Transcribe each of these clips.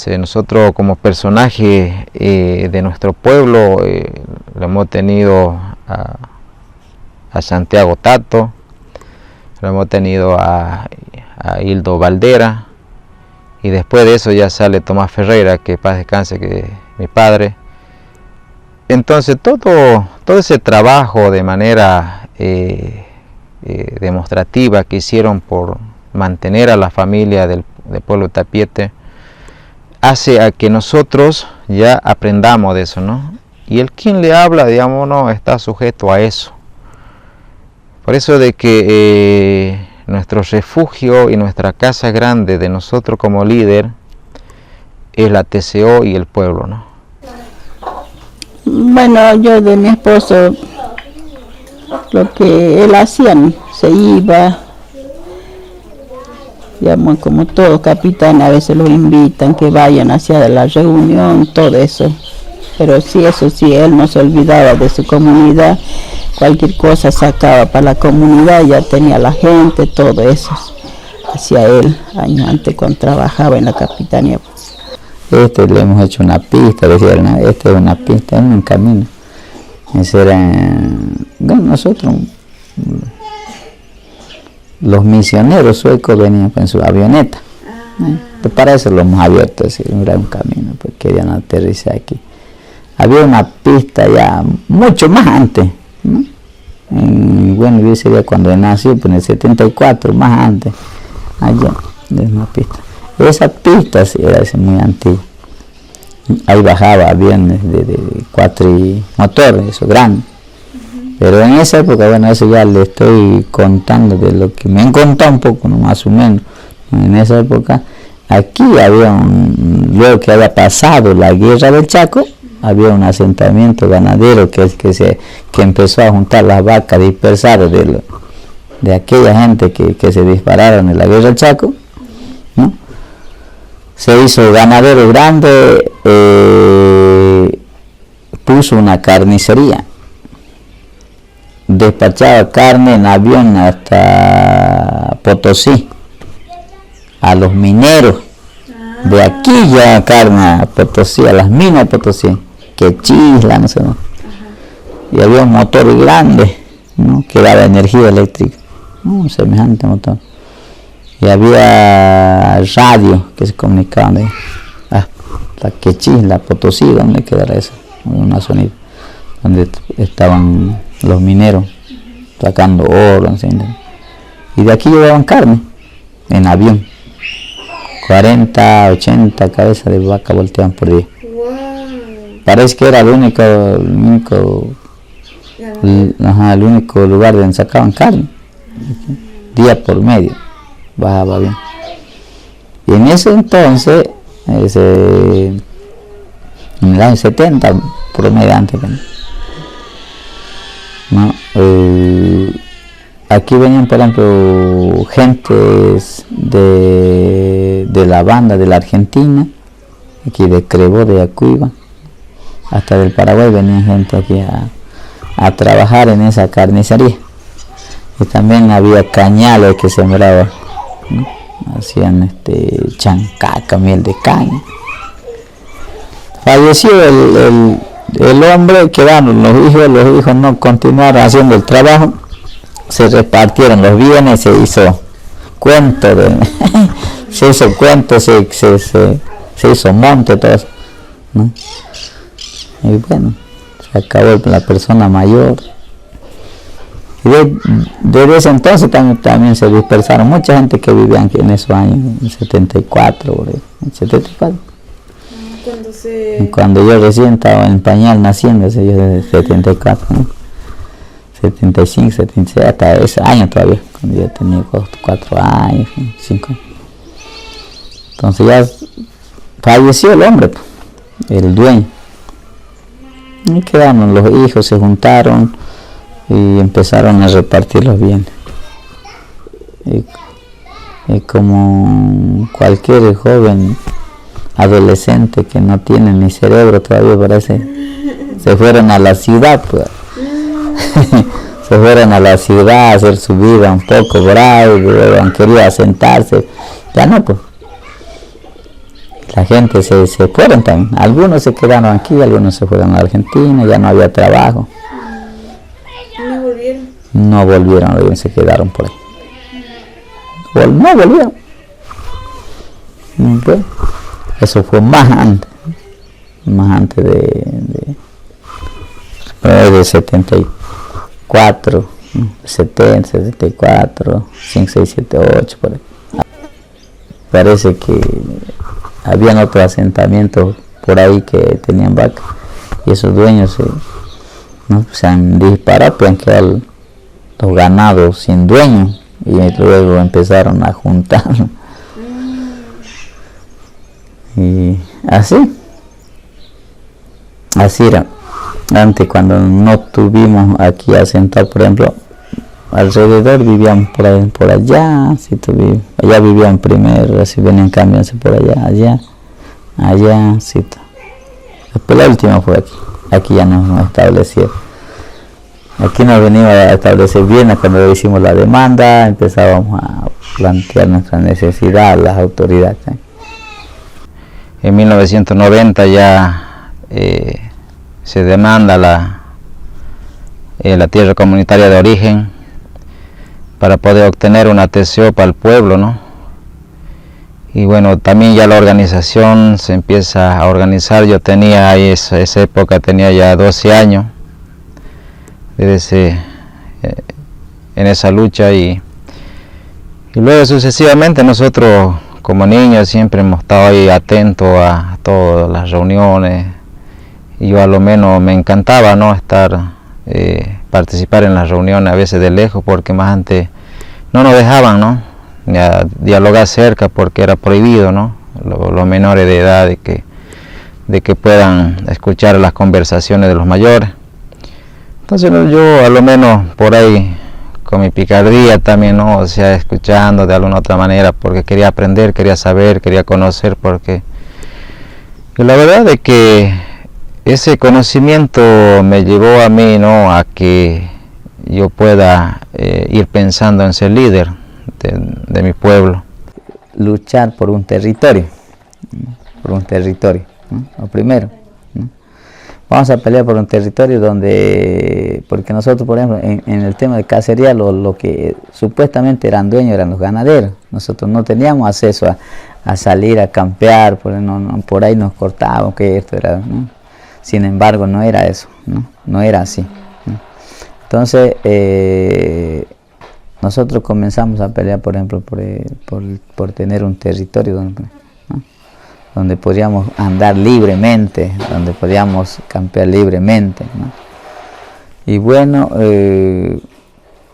alcance. Nosotros como personaje de nuestro pueblo lo hemos tenido a Santiago Tato, lo hemos tenido a Hildo Valdera, y después de eso ya sale Tomás Ferreira, que paz descanse, que es mi padre. Entonces todo ese trabajo de manera demostrativa que hicieron por mantener a la familia del pueblo Tapiete hace a que nosotros ya aprendamos de eso, ¿no? Y el quien le habla, digamos, no está sujeto a eso. Por eso de que nuestro refugio y nuestra casa grande de nosotros como líder es la TCO y el pueblo, ¿no? Bueno, yo de mi esposo, lo que él hacía, se iba, digamos, como todo capitán, a veces lo invitan que vayan hacia la reunión, todo eso. Pero sí, eso sí, él no se olvidaba de su comunidad, cualquier cosa sacaba para la comunidad, ya tenía la gente, todo eso hacía él años antes cuando trabajaba en la capitanía. Le hemos hecho una pista, decían, esta es una pista en un camino. Ese era, bueno, nosotros, los misioneros suecos venían con su avioneta. Pues para eso lo hemos abierto, así, era un camino, pues querían aterrizar aquí. Había una pista ya mucho más antes, ¿no? Bueno, yo sería cuando nació, pues en el 74, más antes, allá, de una pista. Esa pista sí era muy antigua. Ahí bajaba aviones de cuatrimotores, eso grande. Pero en esa época, bueno, eso ya le estoy contando de lo que me han contado un poco, ¿no? Más o menos. En esa época, aquí había luego que había pasado la guerra del Chaco, había un asentamiento ganadero que empezó a juntar las vacas dispersadas de aquella gente que se dispararon en la guerra del Chaco, ¿no? Se hizo ganadero grande, puso una carnicería, despachaba carne en avión hasta Potosí, a los mineros, de aquí ya carne a Potosí, a las minas de Potosí, que chisla, no sé, ¿no? Y había un motor grande, ¿no? Que daba energía eléctrica, un semejante motor. Y había radio que se comunicaban de la Quechín, la Potosí, donde quedara eso, una sonido, donde estaban los mineros sacando oro, ¿entiendes? Y de aquí llevaban carne en avión, 40, 80 cabezas de vaca volteaban por día. Parece que era el único lugar donde sacaban carne, día por medio. Bajaba bien. Y en ese entonces, en el año 70, promedio antes, ¿no? Aquí venían, por ejemplo, gentes de la banda de la Argentina, aquí de Crebó, de Acuiba, hasta del Paraguay venían gente aquí a trabajar en esa carnicería. Y también había cañales que sembraban, ¿no? Hacían chancaca, miel de caña. Falleció el hombre, quedaron los hijos no continuaron haciendo el trabajo, se repartieron los bienes, se hizo cuento, se hizo monte, todo eso, ¿no? Y bueno, se acabó la persona mayor. Y desde ese entonces también se dispersaron mucha gente que vivía aquí en esos años, en 74, cuando yo recién estaba en pañal naciendo, yo de 74, ¿no? 75, 76, hasta ese año todavía, cuando yo tenía 4 años, 5 años. Entonces ya falleció el hombre, el dueño. Y quedaron los hijos, se juntaron y empezaron a repartir los bienes. Y como cualquier joven adolescente que no tiene ni cerebro todavía, parece, se fueron a la ciudad, pues. Se fueron a la ciudad a hacer su vida un poco bravo, han querido asentarse, ya no, pues. la gente se fueron también. Algunos se quedaron aquí, algunos se fueron a Argentina, ya no había trabajo. ¿No volvieron? No volvieron, se quedaron por ahí. No volvieron. Bueno, eso fue más antes de 74, 70, 74, 5, 6, 7, 8, por ahí. Parece que habían otros asentamientos por ahí que tenían vacas y esos dueños se han disparado, pues han quedado los ganados sin dueño y luego empezaron a juntar. Y así era. Antes, cuando no tuvimos aquí asentado, por ejemplo, alrededor vivían por allá, allá vivían primero, así venían cambiándose por allá, sí. Después la última fue aquí ya nos establecieron. Aquí nos venimos a establecer bien cuando hicimos la demanda, empezábamos a plantear nuestras necesidades a las autoridades. En 1990 ya se demanda la tierra comunitaria de origen para poder obtener una TCO para el pueblo, ¿no? Y bueno, también ya la organización se empieza a organizar. Yo tenía ahí esa época, tenía ya 12 años en esa lucha y luego sucesivamente nosotros como niños siempre hemos estado ahí atentos a todas las reuniones y yo a lo menos me encantaba, ¿no?, participar en las reuniones a veces de lejos porque más antes no nos dejaban, ¿no?, ni a dialogar cerca porque era prohibido, ¿no?, los menores de edad de que puedan escuchar las conversaciones de los mayores. Entonces yo a lo menos por ahí con mi picardía también, ¿no?, o sea, escuchando de alguna otra manera porque quería aprender, quería saber, quería conocer, porque la verdad es que ese conocimiento me llevó a mí, ¿no?, a que yo pueda ir pensando en ser líder de mi pueblo. Luchar por un territorio, ¿no? Lo primero, ¿no? Vamos a pelear por un territorio porque nosotros, por ejemplo, en el tema de cacería, lo que supuestamente eran dueños eran los ganaderos. Nosotros no teníamos acceso a salir a campear, por ahí nos cortaban, que esto era, ¿no? Sin embargo, no era eso, no era así, ¿no? Entonces, nosotros comenzamos a pelear, por ejemplo, por tener un territorio donde podíamos andar libremente, donde podíamos campear libremente, ¿no? Y bueno,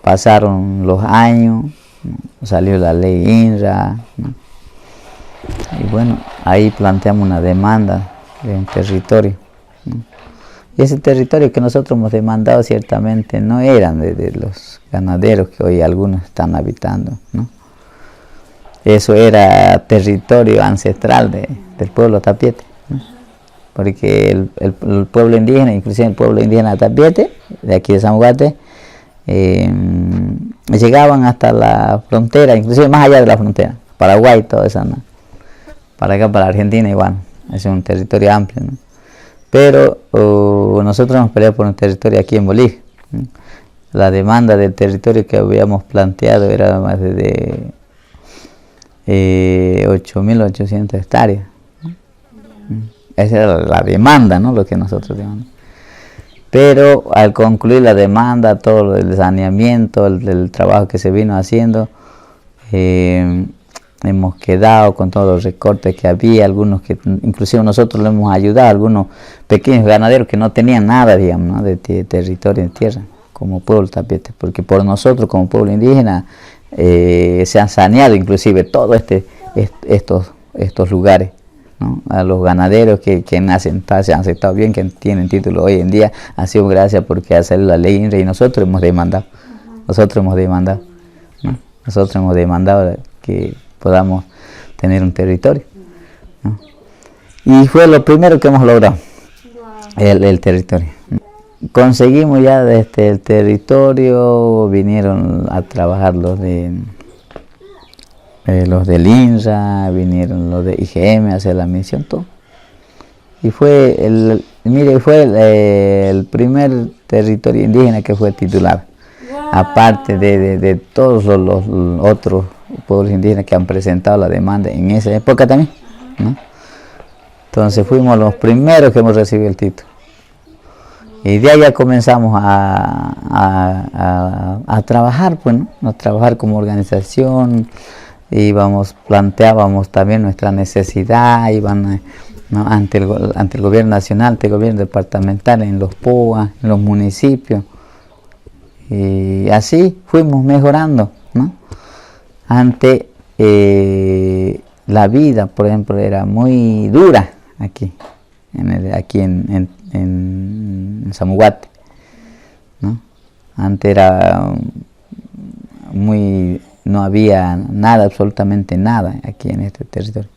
pasaron los años, ¿no? Salió la ley INRA, ¿no? Y bueno, ahí planteamos una demanda de un territorio, ¿no? Y ese territorio que nosotros hemos demandado ciertamente no eran de los ganaderos que hoy algunos están habitando, ¿no? Eso era territorio ancestral del pueblo Tapiete, ¿no? Porque el pueblo indígena, inclusive el pueblo indígena Tapiete, de aquí de San Juate, llegaban hasta la frontera, inclusive más allá de la frontera, Paraguay, toda esa, ¿no? Para acá, para Argentina igual, es un territorio amplio, ¿no? Pero nosotros hemos peleado por un territorio aquí en Bolivia, ¿no? La demanda del territorio que habíamos planteado era más de 8.800 hectáreas, ¿no? Esa era la demanda, ¿no?, lo que nosotros demandamos. Pero al concluir la demanda, todo el saneamiento, el trabajo que se vino haciendo, hemos quedado con todos los recortes que había, algunos que inclusive nosotros le hemos ayudado, algunos pequeños ganaderos que no tenían nada, digamos, ¿no?, de territorio, de tierra, como pueblo Tapiete, porque por nosotros como pueblo indígena se han saneado inclusive todos estos lugares, ¿no? A los ganaderos que se han aceptado bien, que tienen título hoy en día, ha sido gracias porque ha salido la ley INRA y nosotros hemos demandado, ¿no? Que podamos tener un territorio, ¿no? Y fue lo primero que hemos logrado, el territorio, ¿no? Conseguimos ya desde el territorio, vinieron a trabajar los de los del INRA, vinieron los de IGM a hacer la misión, todo. Y fue el primer territorio indígena que fue titular, aparte de todos los otros pueblos indígenas que han presentado la demanda en esa época también, ¿no? Entonces fuimos los primeros que hemos recibido el título. Y de ahí ya comenzamos a trabajar, pues, ¿no? A trabajar como organización, planteábamos también nuestra necesidad, ¿no? ante el gobierno nacional, ante el gobierno departamental, en los POA, en los municipios. Y así fuimos mejorando, ¿no? Antes la vida, por ejemplo, era muy dura aquí en Zamuguate, ¿no? Antes era no había nada, absolutamente nada aquí en este territorio.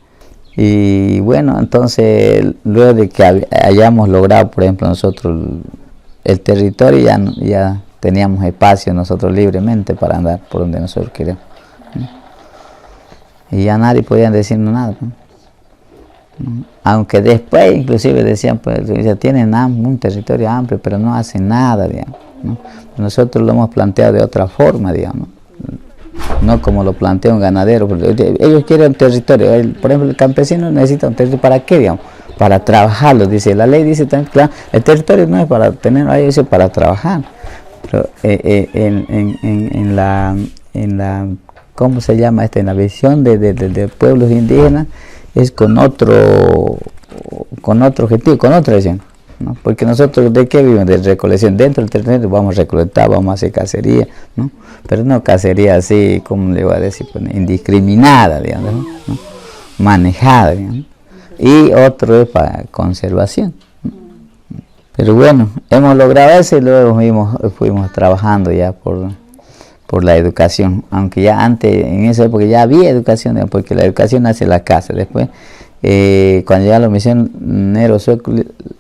Y bueno, entonces luego de que hayamos logrado, por ejemplo, nosotros el territorio, ya teníamos espacio nosotros libremente para andar por donde nosotros queremos, ¿no? Y ya nadie podía decirnos nada, ¿no? Aunque después inclusive decían, pues ya tienen un territorio amplio, pero no hacen nada, digamos, ¿no? Nosotros lo hemos planteado de otra forma, digamos, no como lo plantea un ganadero, porque ellos quieren un territorio. Por ejemplo, el campesino necesita un territorio, ¿para qué, digamos? Para trabajarlo, dice la ley, dice también, claro, el territorio no es para tener, ahí dice para trabajar. Pero en la ¿cómo se llama esto? En la visión de pueblos indígenas es con otro objetivo, con otra visión, ¿no? Porque nosotros, ¿de qué vivimos? De recolección. Dentro del territorio vamos a recolectar, vamos a hacer cacería, ¿no? Pero no cacería así, como le voy a decir, pues, indiscriminada, digamos, ¿no? Manejada, digamos. Y otro es para conservación, ¿no? Pero bueno, hemos logrado eso y luego fuimos trabajando ya por la educación, aunque ya antes, en esa época ya había educación, porque la educación nace en la casa. Después, cuando llegaron los misioneros suecos,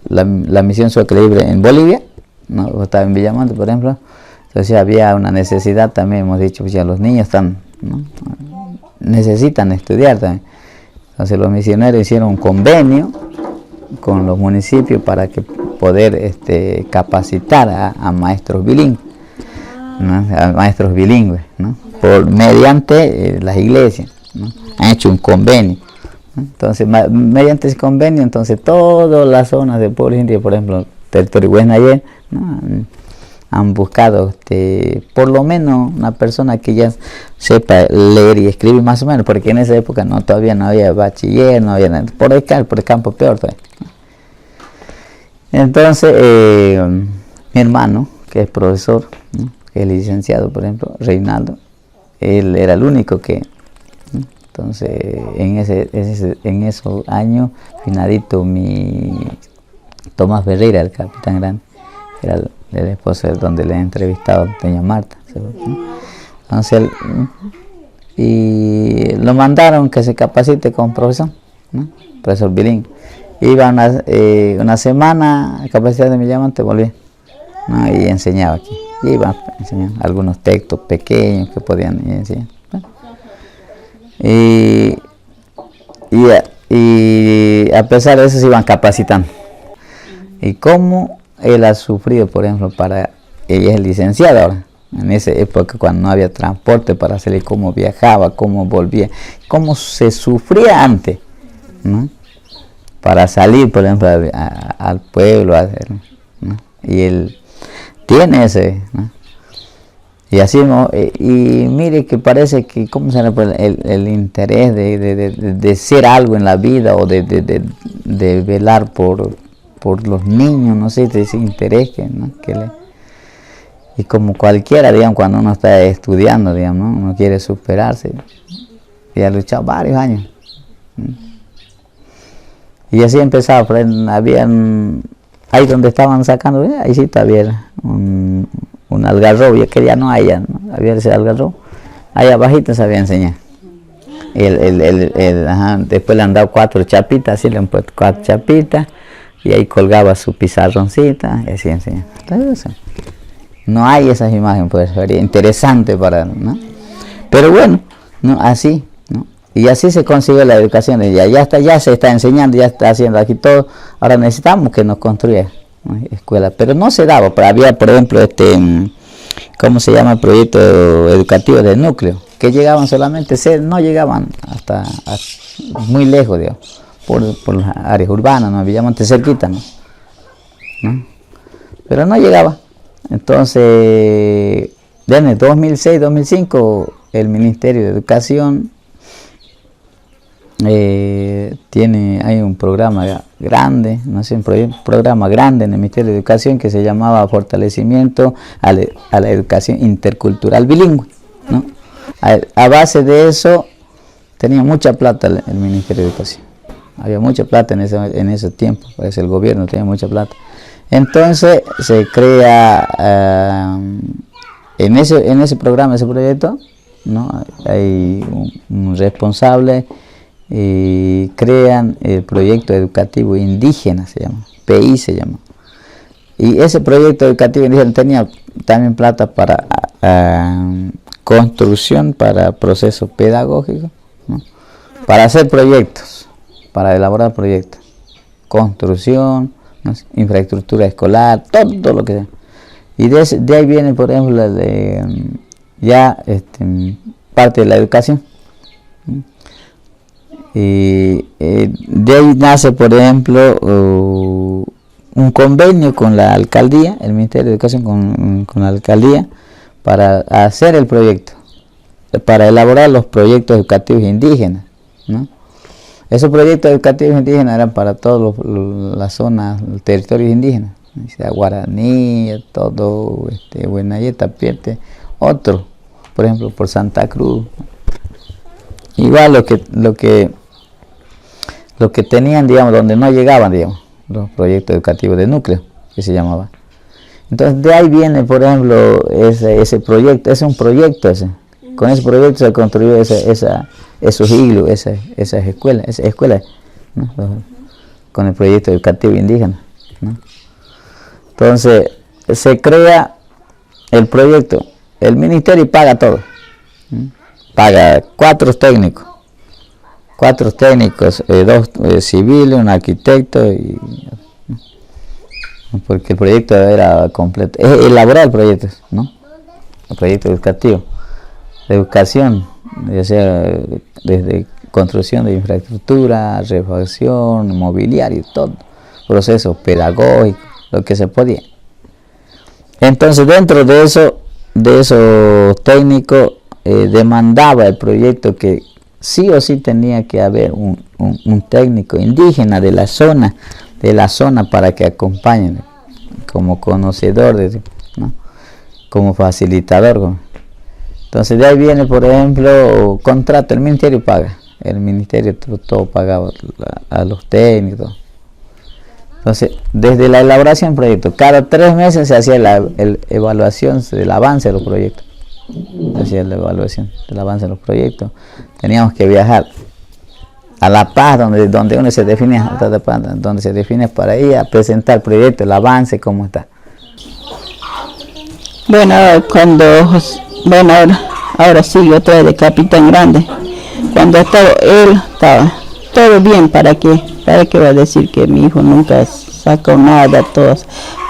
la misión sueca libre en Bolivia, ¿no? Estaba en Villamonte, por ejemplo, entonces había una necesidad también, hemos dicho, pues ya los niños ¿no? necesitan estudiar también. Entonces los misioneros hicieron un convenio con los municipios para que poder capacitar a maestros bilingües, ¿no? A maestros bilingües, ¿no? Mediante las iglesias, ¿no? Han hecho un convenio, ¿no? Entonces mediante ese convenio, entonces todas las zonas de pueblos indígenas, por ejemplo territorio Huesnayén, ¿no? Han buscado por lo menos una persona que ya sepa leer y escribir más o menos, porque en esa época todavía no había bachiller, no había nada, por el campo peor todavía. Entonces mi hermano, que es profesor, ¿no? Que es licenciado, por ejemplo, Reinaldo, él era el único que, ¿no? Entonces en esos años, finadito mi Tomás Ferreira, el capitán grande, era el esposo donde le he entrevistado, doña Marta, ¿no? Entonces y lo mandaron que se capacite con profesor, ¿no? Profesor bilingüe. Iba una semana a capacidad de Villamonte, volvía, ¿no? Y enseñaba aquí. Iba a enseñar algunos textos pequeños que podían enseñar. Bueno. Y a pesar de eso se iban capacitando. Y cómo él ha sufrido, por ejemplo, ella es licenciada ahora, en esa época cuando no había transporte para salir, cómo viajaba, cómo volvía, cómo se sufría antes, ¿no? Para salir, por ejemplo, al pueblo, ¿no? Y él tiene ese, ¿no? Y así, y mire que parece que, ¿cómo se llama? El interés de ser algo en la vida, o de velar por los niños, no sé, ese interés ¿no? Y como cualquiera, digamos, cuando uno está estudiando, digamos, ¿no? Uno quiere superarse, y ha luchado varios años, ¿no? Y así empezaba, ahí donde estaban sacando, ahí sí había un algarrobo, que ya no hay, ¿no? Había ese algarrobo, ahí abajito sabía enseñar. Después le han dado 4 chapitas, así le han puesto 4 chapitas, y ahí colgaba su pizarroncita, y así enseñaba. Entonces, no hay esas imágenes, pues sería interesante ¿no? Pero bueno, ¿no? Así, ¿no? Y así se consigue la educación, y ya se está enseñando, ya está haciendo aquí todo. Ahora necesitamos que nos construya, ¿no?, escuelas, pero no se daba. Pero había, por ejemplo, ¿cómo se llama? El proyecto educativo del núcleo, que llegaban solamente, no llegaban hasta muy lejos, digamos, por las áreas urbanas, ¿no? Villamonte cerquita, ¿no? Pero no llegaba. Entonces, desde el 2006-2005, el Ministerio de Educación hay un programa grande, no sé, un programa grande en el Ministerio de Educación que se llamaba Fortalecimiento a la Educación Intercultural Bilingüe, ¿no? A base de eso tenía mucha plata el Ministerio de Educación, había mucha plata en ese tiempo, pues el gobierno tenía mucha plata. Entonces se crea en ese programa, ese proyecto, ¿no?, hay un responsable, y crean el proyecto educativo indígena, se llama, PI se llama. Y ese proyecto educativo indígena tenía también plata para construcción, para proceso pedagógico, ¿no?, para hacer proyectos, para elaborar proyectos, construcción, ¿no?, infraestructura escolar, todo lo que sea. Y de ahí viene, por ejemplo, parte de la educación. Y de ahí nace, por ejemplo, un convenio con la alcaldía, el Ministerio de Educación con la alcaldía, para hacer el proyecto, para elaborar los proyectos educativos indígenas, ¿no? Esos proyectos educativos indígenas eran para todas las zonas, los territorios indígenas, o sea, Guaraní, todo, Huenayé, Tapiete, otro, por ejemplo, por Santa Cruz. Igual lo que tenían, digamos, donde no llegaban, digamos, los proyectos educativos de núcleo, que se llamaba. Entonces de ahí viene, por ejemplo, ese proyecto, es un proyecto ese. Con ese proyecto se construyó esos iglus, esas escuelas, ¿no?, con el proyecto educativo indígena, ¿no? Entonces se crea el proyecto, el ministerio paga todo, ¿no?, paga cuatro técnicos, dos civiles, un arquitecto, porque el proyecto era completo, elaborar el proyecto, ¿no?, el proyecto educativo, de educación, o sea, desde construcción de infraestructura, refacción, mobiliario, todo, procesos pedagógicos, lo que se podía. Entonces dentro de esos técnicos demandaba el proyecto que sí o sí tenía que haber un técnico indígena de la zona para que acompañe como conocedor, ¿no?, como facilitador. Entonces de ahí viene, por ejemplo, contrato, el ministerio paga, el ministerio todo pagaba a los técnicos. Entonces, desde la elaboración del proyecto, cada 3 meses se hacía la evaluación del avance de los proyectos. Hacía la evaluación del avance de los proyectos. Teníamos que viajar a La Paz, donde uno se define, para ir a presentar el proyecto, el avance, cómo está. Bueno, ahora sí, otra vez de Capitán Grande. Cuando él estaba todo bien, ¿para qué va a decir que mi hijo nunca sacó nada? Todo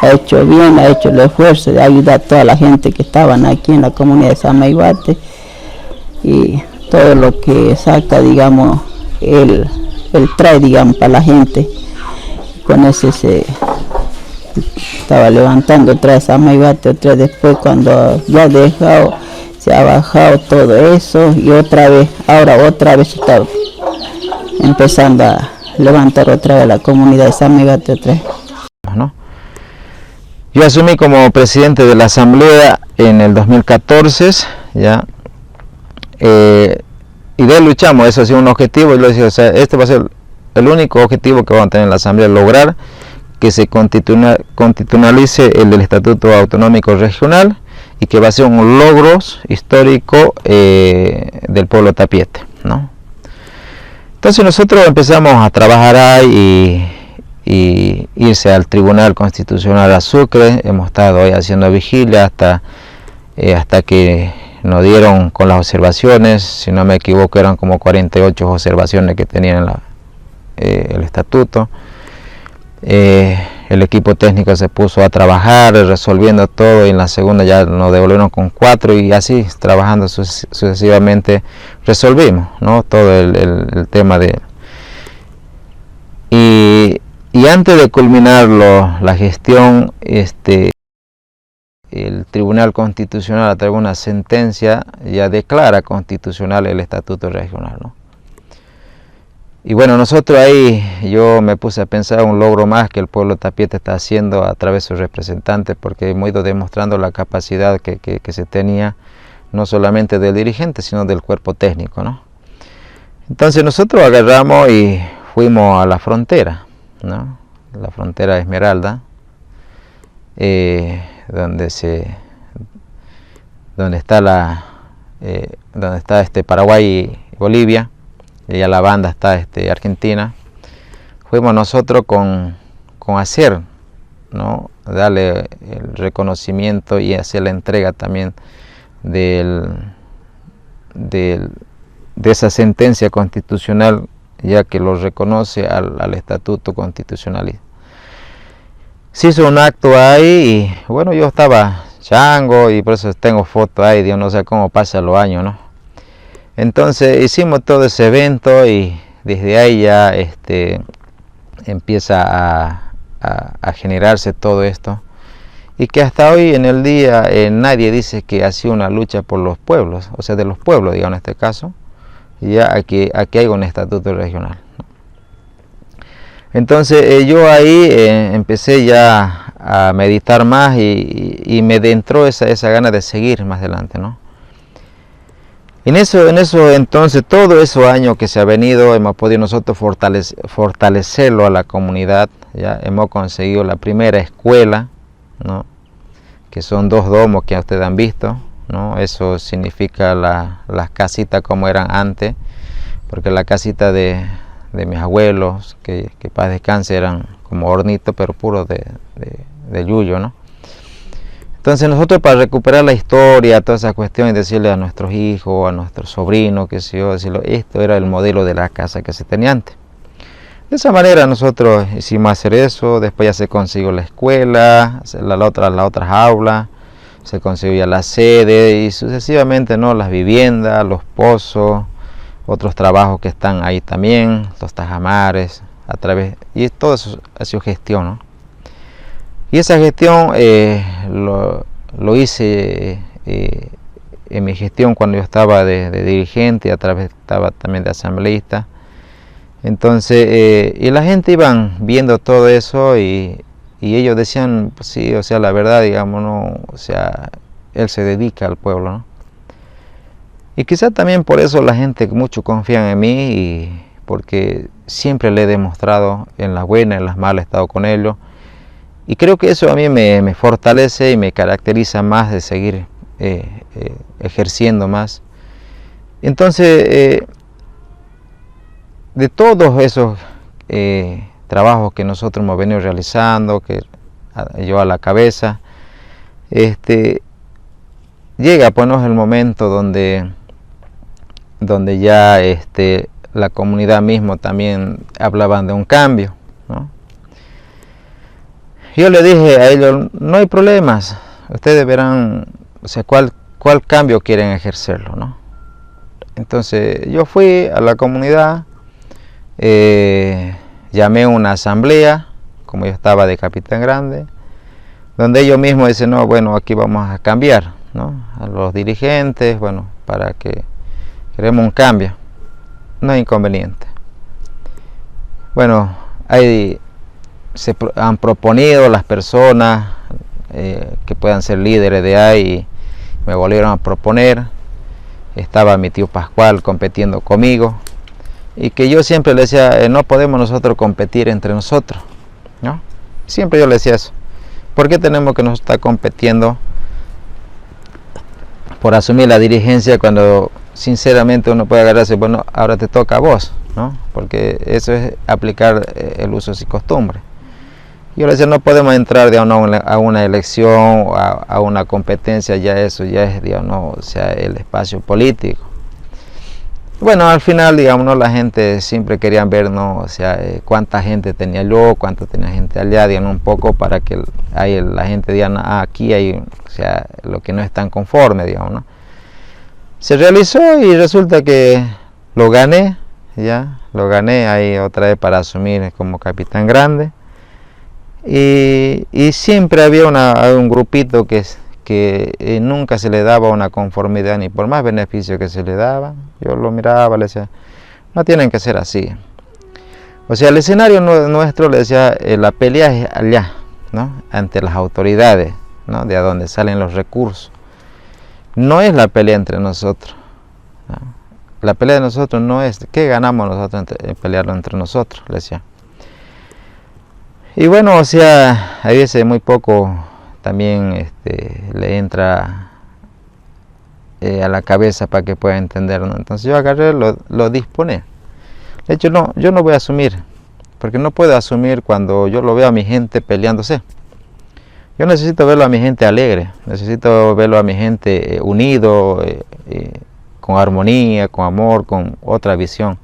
ha hecho bien, ha hecho el esfuerzo de ayudar a toda la gente que estaban aquí en la comunidad de Samaiguate, y todo lo que saca, digamos, él trae, digamos, para la gente. Con ese se estaba levantando otra vez Samaiguate, otra vez después cuando ya se ha bajado todo eso, y ahora otra vez está empezando a levantar otra vez la comunidad de Samaiguate otra vez. ¿No? Yo asumí como presidente de la asamblea en el 2014, ya, y de ahí luchamos, eso ha sido un objetivo, y lo decía, o sea, este va a ser el único objetivo que vamos a tener en la asamblea, lograr que se constitucionalice el del Estatuto Autonómico Regional, y que va a ser un logro histórico del pueblo tapiete, ¿no? Entonces nosotros empezamos a trabajar ahí y irse al Tribunal Constitucional a Sucre. Hemos estado ahí haciendo vigilia hasta que nos dieron con las observaciones, si no me equivoco eran como 48 observaciones que tenían el estatuto. El equipo técnico se puso a trabajar resolviendo todo, y en la segunda ya nos devolvieron con 4, y así trabajando sucesivamente resolvimos, ¿no?, todo el tema de... Y antes de culminar la gestión, el Tribunal Constitucional, a través de una sentencia, ya declara constitucional el estatuto regional, ¿no? Y bueno, nosotros ahí, yo me puse a pensar un logro más que el pueblo tapiete está haciendo a través de sus representantes, porque hemos ido demostrando la capacidad que se tenía, no solamente del dirigente, sino del cuerpo técnico, ¿no? Entonces nosotros agarramos y fuimos a la frontera, ¿no?, la frontera Esmeralda, donde está Paraguay y Bolivia, y a la banda está Argentina. Fuimos nosotros con hacer, ¿no?, darle el reconocimiento y hacer la entrega también de esa sentencia constitucional, ya que lo reconoce al estatuto constitucional. Se hizo un acto ahí y bueno, yo estaba chango y por eso tengo fotos ahí, Dios no sé cómo pasan los años, ¿no? Entonces hicimos todo ese evento y desde ahí ya empieza a generarse todo esto, y que hasta hoy en el día nadie dice que ha sido una lucha por los pueblos, o sea, de los pueblos, digamos, en este caso, ya aquí hay un estatuto regional. Entonces yo ahí empecé ya a meditar más y me entró esa gana de seguir más adelante, ¿no? En eso entonces, todos esos años que se ha venido, hemos podido nosotros fortalecerlo a la comunidad. Ya hemos conseguido la primera escuela, ¿no?, que son 2 domos que ustedes han visto, ¿no? Eso significa las casitas como eran antes, porque la casita de mis abuelos, que paz descanse, eran como hornitos, pero puros de yuyo, ¿no? Entonces nosotros, para recuperar la historia, toda esa cuestión, y decirle a nuestros hijos, a nuestros sobrinos, que sé yo, decirlo, esto era el modelo de la casa que se tenía antes. De esa manera nosotros hicimos hacer eso. Después ya se consiguió la escuela, las otras aulas, se consiguió ya la sede y sucesivamente, ¿no?, las viviendas, los pozos, otros trabajos que están ahí también, los tajamares, y todo eso ha sido gestión, ¿no? Y esa gestión lo hice en mi gestión cuando yo estaba de dirigente, y a través estaba también de asambleísta. Entonces, y la gente iban viendo todo eso y ellos decían, pues sí, o sea, la verdad, digamos, ¿no?, o sea, él se dedica al pueblo, ¿no? Y quizá también por eso la gente mucho confía en mí, y porque siempre le he demostrado, en las buenas, en las malas, he estado con ellos. Y creo que eso a mí me fortalece y me caracteriza más de seguir ejerciendo más. Entonces, de todos esos trabajos que nosotros hemos venido realizando, que yo a la cabeza, llega pues el momento donde ya la comunidad mismo también hablaban de un cambio, ¿no? Yo le dije a ellos, no hay problemas, ustedes verán, o sea, cuál cambio quieren ejercerlo, ¿no? Entonces yo fui a la comunidad, llamé a una asamblea, como yo estaba de capitán grande, donde ellos mismos dicen, no, bueno, aquí vamos a cambiar, ¿no?, a los dirigentes, bueno, para que queremos un cambio, no hay inconveniente. Bueno, ahí se han proponido las personas que puedan ser líderes de ahí, y me volvieron a proponer. Estaba mi tío Pascual compitiendo conmigo, y que yo siempre le decía, no podemos nosotros competir entre nosotros, ¿no? Siempre yo le decía eso. ¿Por qué tenemos que nos estar compitiendo por asumir la dirigencia cuando sinceramente uno puede agarrarse, bueno, ahora te toca a vos, ¿no? Porque eso es aplicar el uso y costumbre. Yo le decía, no podemos entrar, digamos, a una elección, a una competencia, ya eso ya es, digamos, o sea, el espacio político. Bueno, al final, digamos, ¿no? La gente siempre quería ver, ¿no? O sea, cuánta gente tenía yo, cuánta tenía gente allá, digamos, un poco para que la gente diga, ah, aquí hay, o sea, lo que no es tan conforme, digamos, ¿no? Se realizó y resulta que lo gané, ya, lo gané ahí otra vez para asumir como capitán grande. Y siempre había un grupito que nunca se le daba una conformidad, ni por más beneficio que se le daba. Yo lo miraba, le decía, no tienen que ser así. O sea, el escenario nuestro, le decía, la pelea es allá, ¿no? Ante las autoridades, ¿no? De a donde salen los recursos. No es la pelea entre nosotros, ¿no? La pelea de nosotros no es, ¿qué ganamos nosotros en pelearlo entre nosotros? Le decía. Y bueno, o sea, a veces muy poco también le entra a la cabeza para que pueda entender, ¿no? Entonces yo agarré, lo disponé. De hecho, no, yo no voy a asumir, porque no puedo asumir cuando yo lo veo a mi gente peleándose. Yo necesito verlo a mi gente alegre, necesito verlo a mi gente unido, con armonía, con amor, con otra visión.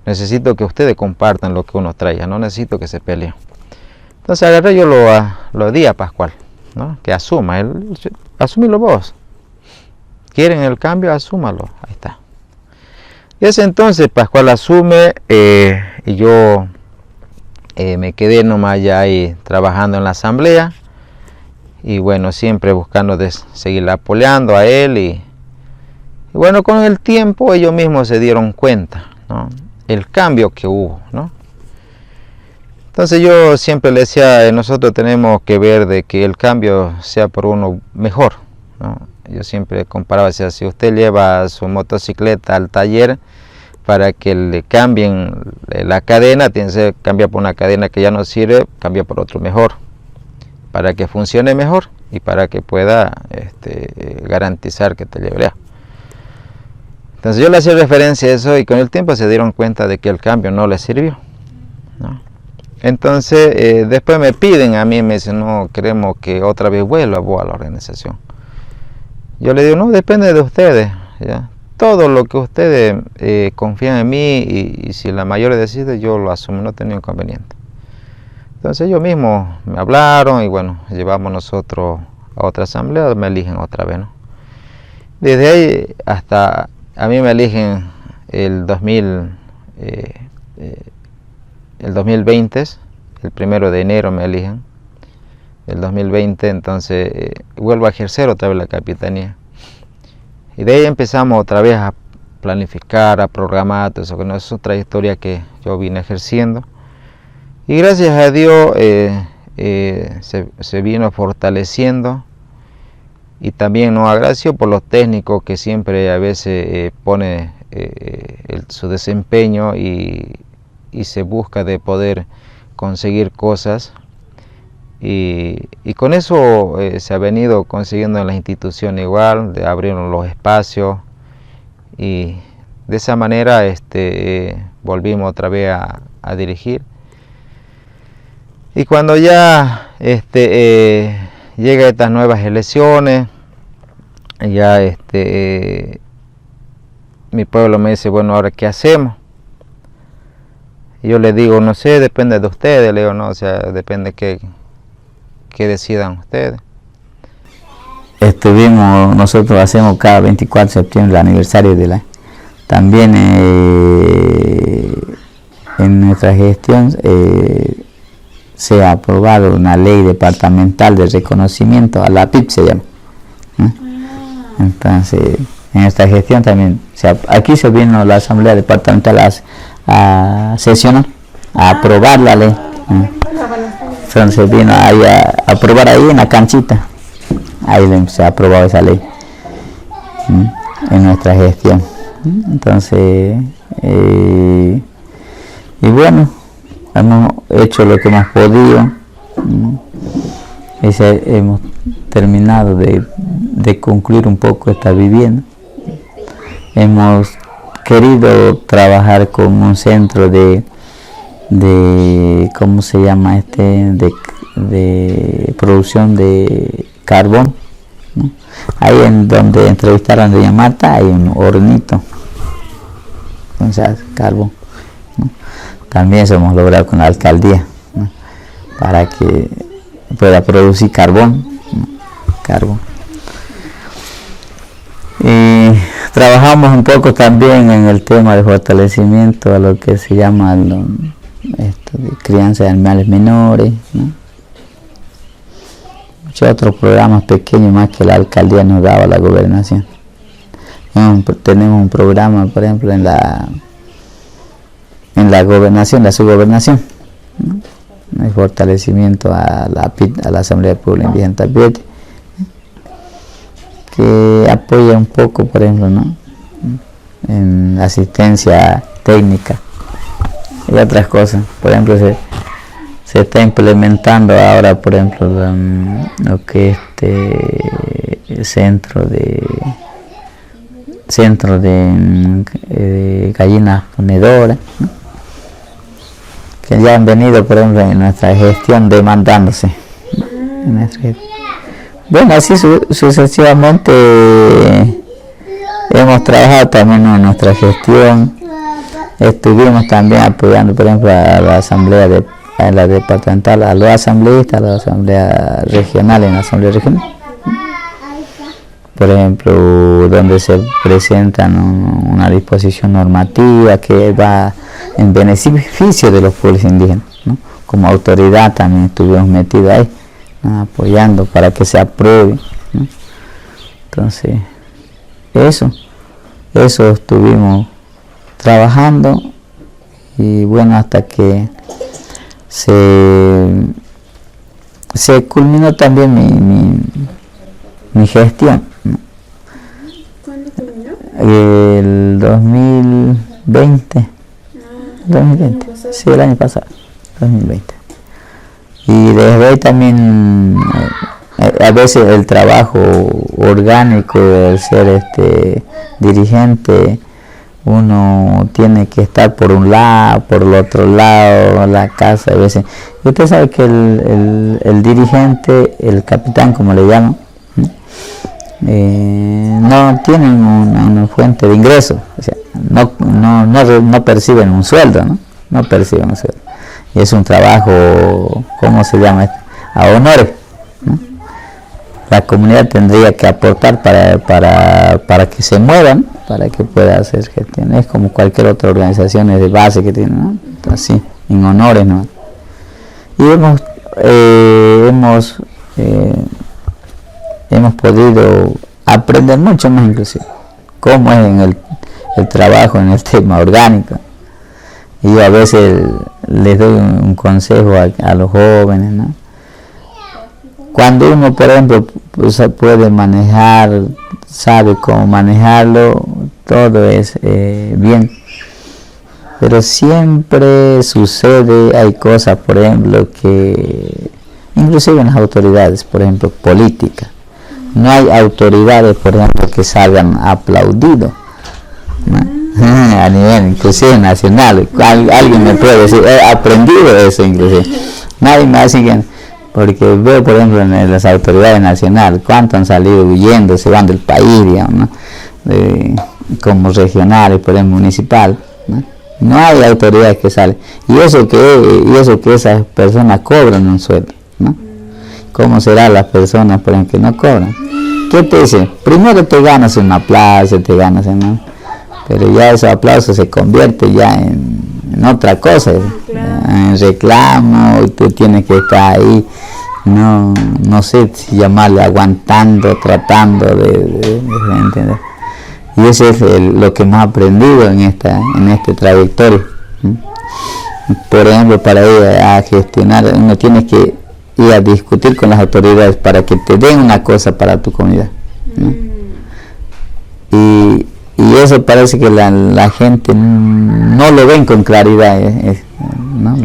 Necesito que ustedes compartan lo que uno traiga, no necesito que se peleen. Entonces agarré, yo lo di a Pascual, ¿no? Que asuma, asumilo vos. ¿Quieren el cambio? Asúmalo, ahí está. Y ese entonces Pascual asume y yo me quedé nomás ya ahí trabajando en la asamblea y bueno, siempre buscando de seguir apoyando a él y bueno, con el tiempo ellos mismos se dieron cuenta, ¿no? El cambio que hubo, ¿no? Entonces yo siempre le decía, nosotros tenemos que ver de que el cambio sea por uno mejor, ¿no? Yo siempre comparaba, decía, si usted lleva su motocicleta al taller para que le cambien la cadena, tiene que cambiar por una cadena que ya no sirve, cambia por otro mejor, para que funcione mejor y para que pueda garantizar que te lleve. Entonces yo le hacía referencia a eso y con el tiempo se dieron cuenta de que el cambio no les sirvió, ¿no? Entonces después me piden a mí, me dicen, no, queremos que otra vez vuelva vos a la organización. Yo le digo, no, depende de ustedes, ¿ya? Todo lo que ustedes confían en mí y si la mayoría decide, yo lo asumo, no tengo inconveniente. Entonces ellos mismos me hablaron y bueno, llevamos nosotros a otra asamblea, me eligen otra vez, ¿no? Desde ahí hasta a mí me eligen el 2020, el 1 de enero me eligen, el 2020, entonces vuelvo a ejercer otra vez la capitanía. Y de ahí empezamos otra vez a planificar, a programar, todo eso, que no es otra historia que yo vine ejerciendo. Y gracias a Dios se vino fortaleciendo y también nos agradeció por los técnicos que siempre a veces pone su desempeño y se busca de poder conseguir cosas y con eso se ha venido consiguiendo en las instituciones igual, de abrir los espacios y de esa manera volvimos otra vez a dirigir. Y cuando ya llega estas nuevas elecciones, ya mi pueblo me dice, bueno, ahora ¿qué hacemos? Y yo le digo, no sé, depende de ustedes, le digo, no, o sea, depende que decidan ustedes. Nosotros hacemos cada 24 de septiembre el aniversario de también en nuestra gestión se ha aprobado una ley departamental de reconocimiento, a la PIP se llama. Entonces, en esta gestión también, aquí se vino la Asamblea Departamental a sesionar, a aprobar la ley. Entonces vino ahí a aprobar ahí en la canchita, ahí se ha aprobado esa ley en nuestra gestión. Entonces, y bueno, hemos hecho lo que hemos podido. Hemos terminado de concluir un poco esta vivienda. Hemos querido trabajar con un centro de ¿cómo se llama? de producción de carbón, ¿no? Ahí en donde entrevistaron a doña Marta hay un hornito, entonces carbón, ¿no? También eso hemos logrado con la alcaldía, ¿no? Para que pueda producir carbón, ¿no? Carbón. Y trabajamos un poco también en el tema de fortalecimiento a lo que se llama de crianza de animales menores, ¿no? Muchos otros programas pequeños más que la alcaldía nos daba la gobernación. Tenemos un programa, por ejemplo, en la gobernación, la subgobernación, ¿no? El fortalecimiento a la Asamblea de Pueblo Indígena Tapiete, que apoya un poco, por ejemplo, ¿no? En asistencia técnica y otras cosas. Por ejemplo, se está implementando ahora, por ejemplo, lo que es centro de gallinas ponedoras, ¿no? Que ya han venido, por ejemplo, en nuestra gestión demandándose, ¿no? Bueno, así sucesivamente hemos trabajado también en nuestra gestión. Estuvimos también apoyando, por ejemplo, a la asamblea a la departamental, a los asambleístas, a la asamblea regional, en la asamblea regional. Por ejemplo, donde se presentan una disposición normativa que va en beneficio de los pueblos indígenas, ¿no? Como autoridad también estuvimos metidos ahí, ¿no? Apoyando para que se apruebe, ¿no? Entonces, eso estuvimos trabajando, y bueno, hasta que se culminó también mi gestión, ¿no? ¿Cuándo terminó? El 2020. 2020. Sí, el año pasado, 2020. Y desde ahí también a veces el trabajo orgánico, el ser dirigente, uno tiene que estar por un lado, por el otro lado, la casa, a veces. Y usted sabe que el dirigente, el capitán, como le llaman, no tienen una fuente de ingresos, o sea, no perciben un sueldo, no perciben un sueldo. Y es un trabajo, ¿cómo se llama? A honores, ¿no? La comunidad tendría que aportar para que se muevan, para que pueda hacer gestión. Es como cualquier otra organización de base que tiene, ¿no? Así, en honores, ¿no? Y hemos podido aprender mucho más, inclusive, cómo es en el trabajo en el tema orgánico. Y yo a veces les doy un consejo a los jóvenes, ¿no? Cuando uno, por ejemplo, puede manejar, sabe cómo manejarlo, todo es bien. Pero siempre sucede, hay cosas, por ejemplo, que inclusive en las autoridades, por ejemplo, políticas, no hay autoridades, por ejemplo, que salgan aplaudidos, ¿no? A nivel inclusive nacional. Alguien me puede decir, he aprendido eso inclusive. Nadie me hace que, porque veo, por ejemplo, en las autoridades nacionales, cuánto han salido huyendo, se van del país, digamos, ¿no? Como regionales, por ejemplo, municipal, ¿no? No hay autoridades que salen. Y eso que esas personas cobran un sueldo, ¿no? ¿Cómo serán las personas, por ejemplo, que no cobran? ¿Qué te dicen? Primero te ganas un aplauso, pero ya ese aplauso se convierte ya en otra cosa, en reclamo, y tú tienes que estar ahí, no sé si llamarle aguantando, tratando de entender. Y eso es lo que hemos aprendido en esta trayectoria. Por ejemplo, para ir a gestionar, uno tiene que ir a discutir con las autoridades para que te den una cosa para tu comunidad, ¿no? Y eso parece que la gente no lo ven con claridad, ¿no?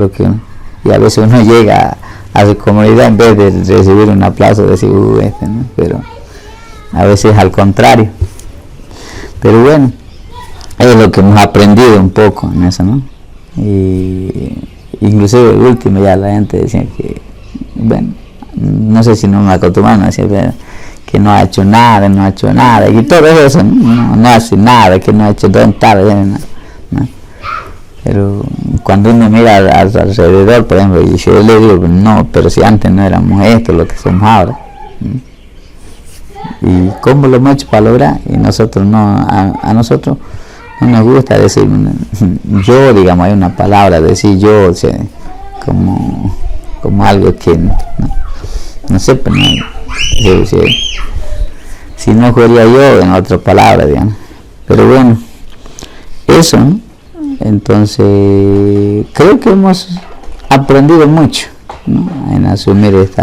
Y a veces uno llega a su comunidad en vez de recibir un aplauso, decir, ¿no? Pero a veces al contrario. Pero bueno, es lo que hemos aprendido un poco en eso, ¿no? Y inclusive el último ya la gente decía que bueno, no sé si no me acostumbraron a decir que no ha hecho nada, y todo eso, no hace nada, que no ha hecho todo tarde, ¿no? Pero cuando uno mira alrededor, por ejemplo, y yo le digo, no, pero si antes no éramos esto, lo que somos ahora, ¿no? Y cómo lo hemos hecho para lograr, y nosotros no, a nosotros no nos gusta decir yo, digamos, hay una palabra, decir yo, o sea, como algo que no sé, pero no, si no fuera yo, en otras palabras, digamos. Pero bueno, eso, ¿no? Entonces creo que hemos aprendido mucho, ¿no? En asumir este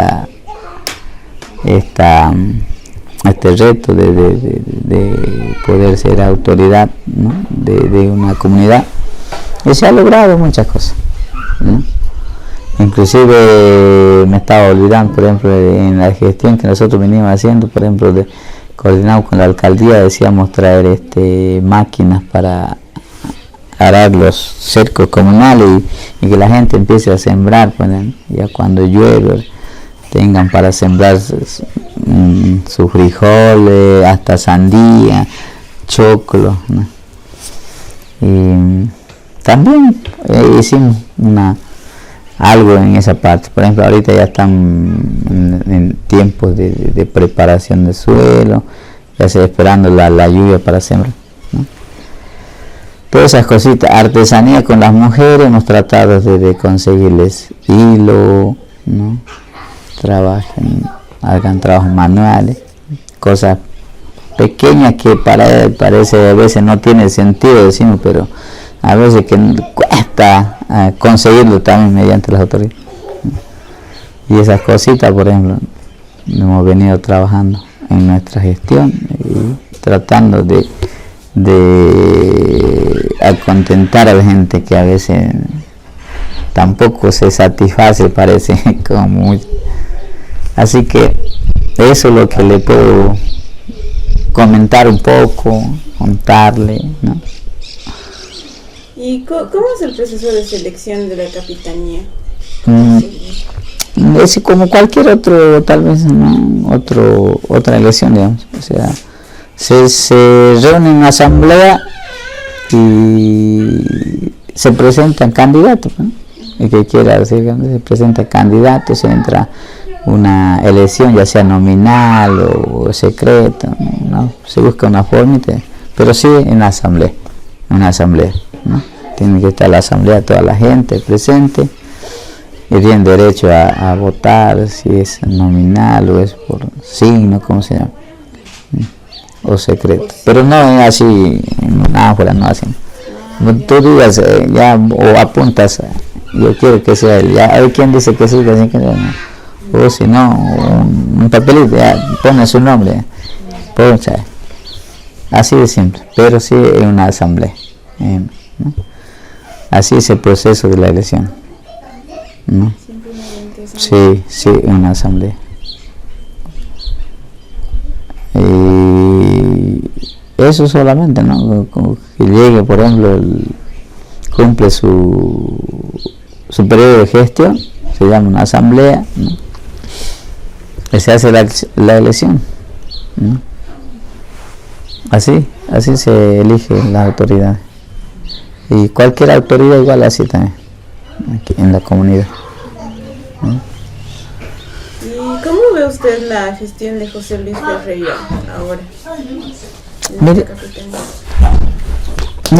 reto de poder ser autoridad, ¿no? de una comunidad, y se ha logrado muchas cosas, ¿no? Inclusive me estaba olvidando, por ejemplo, en la gestión que nosotros veníamos haciendo, por ejemplo, coordinado con la alcaldía, decíamos traer máquinas para arar los cercos comunales y que la gente empiece a sembrar, pues, ya cuando llueve tengan para sembrar sus frijoles, hasta sandía, choclo, ¿no? Y también hicimos algo en esa parte. Por ejemplo, ahorita ya están en tiempos de preparación del suelo, ya se esperando la lluvia para sembrar, ¿no? Todas esas cositas, artesanía con las mujeres, hemos tratado de conseguirles hilo, ¿no? Hagan trabajos manuales, cosas pequeñas que parece a veces no tiene sentido, decimos, pero a veces que cuesta conseguirlo también mediante las autoridades. Y esas cositas, por ejemplo, hemos venido trabajando en nuestra gestión y tratando de contentar a la gente que a veces tampoco se satisface, parece como mucho. Así que eso es lo que le puedo comentar un poco, contarle, ¿no? ¿Y cómo es el proceso de selección de la capitanía? Es como cualquier otro, tal vez, ¿no? Otra elección, digamos. O sea, se reúne en una asamblea y se presentan candidatos, ¿no? El que quiera decir, se presenta candidatos, se entra una elección, ya sea nominal o secreta, ¿no? Se busca una forma, pero sí en una asamblea, ¿no? Tiene que estar la asamblea, toda la gente presente, y tienen derecho a votar, si es nominal o es por signo, ¿cómo se llama? O secreto, pero no es así, en una ánfora, no así. Tú digas, ya, o apuntas, yo quiero que sea él, ya hay quien dice que sí, que no. O si no, un papelito, ya pone su nombre, poncha. Así de simple, pero sí en una asamblea, ¿no? Así es el proceso de la elección, ¿no? Sí, en una asamblea. Y eso solamente, ¿no? Como que llegue, por ejemplo, cumple su periodo de gestión, se llama una asamblea, ¿no? Y se hace la elección, ¿no? Así se eligen las autoridades. Y cualquier autoridad igual así también, aquí en la comunidad, ¿no? ¿Y cómo ve usted la gestión de José Luis Ferreira ahora? Mire,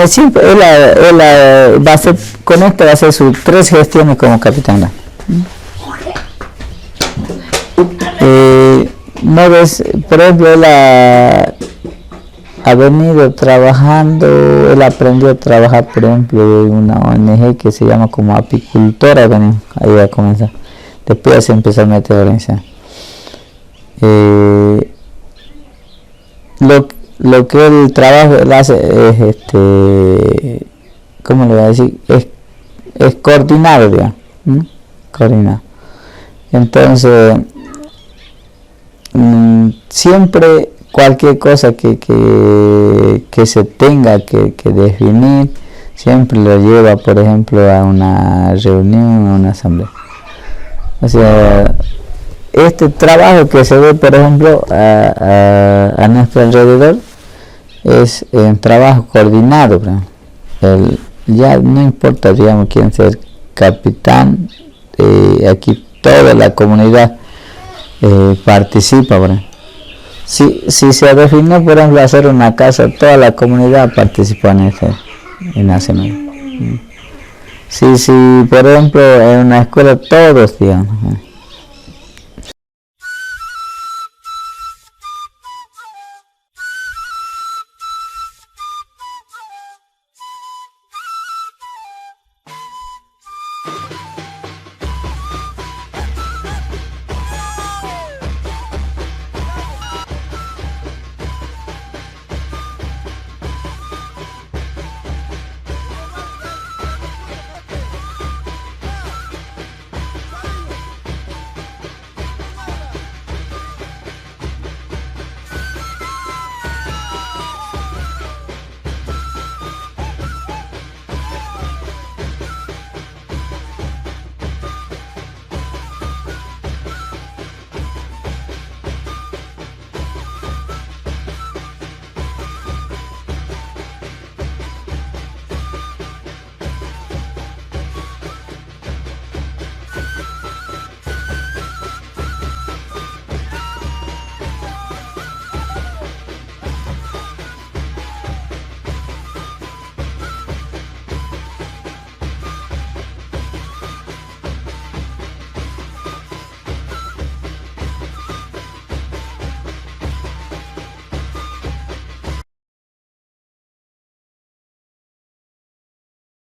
siempre él va a hacer, con esto va a hacer sus 3 gestiones como capitán. No ves, por ejemplo, él ha venido trabajando, él aprendió a trabajar, por ejemplo, en una ONG que se llama como apicultora, ahí va a comenzar. Después se empezó a meter a organizar. Lo que el trabajo él hace es ¿cómo le voy a decir? Es coordinado, digamos, ¿no? Coordinado. Entonces, siempre cualquier cosa que se tenga que definir, siempre lo lleva, por ejemplo, a una reunión, a una asamblea. O sea, este trabajo que se ve, por ejemplo, a nuestro alrededor, es un trabajo coordinado. Ya no importa, digamos, quién sea el capitán, aquí toda la comunidad participa. Si se define, por ejemplo, hacer una casa, toda la comunidad participa en hacer. Si por ejemplo, en una escuela todos, digamos,